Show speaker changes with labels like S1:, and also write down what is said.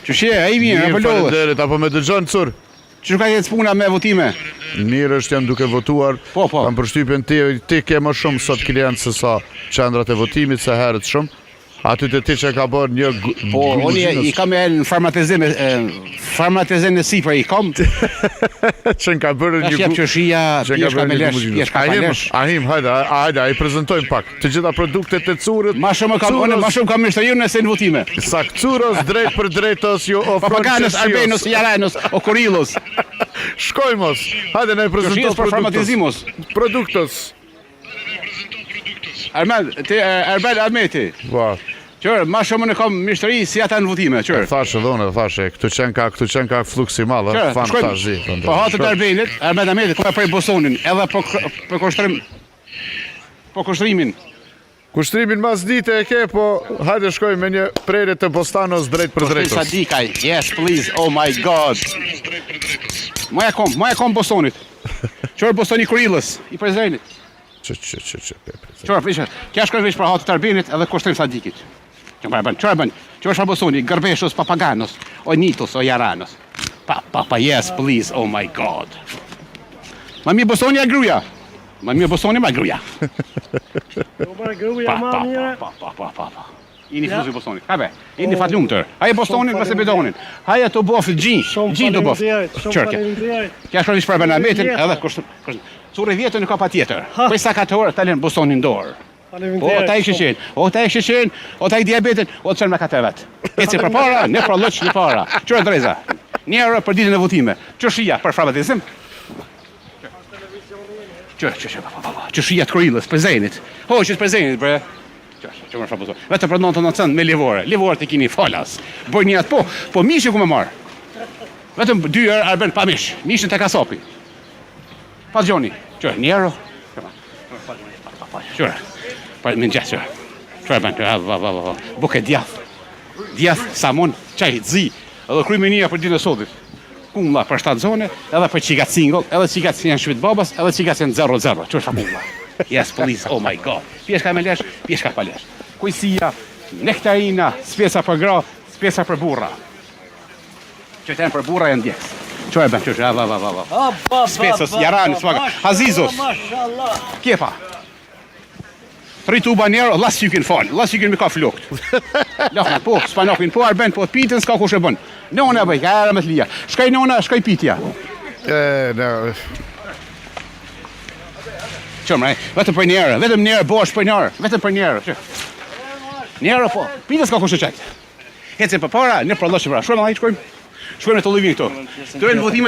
S1: Qëshje, a I vjen, apo lodhës?
S2: Faleminderit, apo me dëgjon cur?
S1: Që ka jetë puna me votime?
S2: Mirë është jam duke votuar.
S1: Po.
S2: Kam përshtypjen ti ke më shumë sot klient se sa qendrat e votimit se herët shumë. Aty të ti që ka bërë një
S1: Po, unë I kam e në farmatezin e sipër I kam.
S2: që ka bërë një
S1: Jep qëshia, pjeshka me lesh, pjeshka pa lesh.
S2: Ahim, hajde, I prezentojmë pak. Të gjitha produktet e curët.
S1: Ma shumë kam mishtëriun se në votime.
S2: Sak curës, drejt për drejtës, jo ofron
S1: Papaganës, arbenos, jaranos, okurilos.
S2: Shkojmos, hajde ne prezentojmë
S1: farmatezimos.
S2: Produktos.
S1: Arbel Ahmeti.
S2: Va.
S1: Qërë, ma shumë në kam mishtëri si ata në votime, qërë.
S2: Thashe dhone, këtu qenë ka fluksi madhe, fantazhi.
S1: Po hatët Arbelit, Arbel Ahmeti, ka prej Bosonin, edhe po kushtrimin.
S2: Kushtrimin mas dite e ke, po hajde shkoj me një prerje të Bostanos drejt për drejtës.
S1: Kushtim Sadikaj, yes please, oh my god. Moja kom Bostonit. Qërë Bostoni Kurillës, I prezrenit. Qërë, prishe, kja shkoj veç për hatët Arbinit edhe kushtim Sadikit. Qërë bën, qërë Bostoni, Gërbeshos, Papaganos, Onitos, Jaranos. Papa, yes please, oh my god. Ma mi Bostoni a gruja. Ma mi Bostoni ma gruja. Pa. Ini flusi Bostoni. Kabe, ini fat lumë tërë. Haje Bostonin, mëse bedonin. Haje të bofit gjin të bof. Qërke. Kja shkoj veç për Benametin edhe kushtim. Surë vjetën në ka pa tjetër. Për sa 4 orë, ta lenë Bostonin dorë. O, ta I sheshen, o ta I diabetin, o të qënë me 4 vetë. Eci për para, ne për lëq një para. Qërë dreza, njerë për ditën e votime. Qërshia për farmatizim. Qërshia të Kurillës, për zenit. Ho, që të për zenit, bre. Qërë më shrabozo. Vetë për 990 me livore. Livore të kini falas. Boj një atë po mishë ku me marë. Vetëm 2 orë arben pa mish. Mishën të kasapi. Pas gjoni, qërë, njero, qërë, më në gjithë, qërë, buke djath, samon, qaj, zi, edhe krymenia për dinë e sotit, kumla për 7 zone, edhe për qigat single, edhe qigat si janë shvit babas, edhe qigat si janë 0-0, qërë shakumla. Yes, police, oh my god, pjeshka me lesh, pjeshka pa lesh, kujësia, nektarina, spesa për gra, spesa për burra, që të janë për burra janë djekës. Qoj ben, Specës, Jaranis, Azizos. Kjepa. 3 tuba njerë, las që kënë falë, las që kënë mi ka flokt. Lafna, po, s'panokin, po arben, po pitën s'ka kush e bën. Nona bëj, jara me të lija. Shkaj nona, shkaj pitja. Qëmre, vetëm për njerë, bosh për njerë, vetëm për njerë. Njerë, po, pitën s'ka kush e qajtë. Hecin për para, një prallosh që pra, shumë në hajtë shkojmë. Shkojmë të lëvin këto. Të e në votimet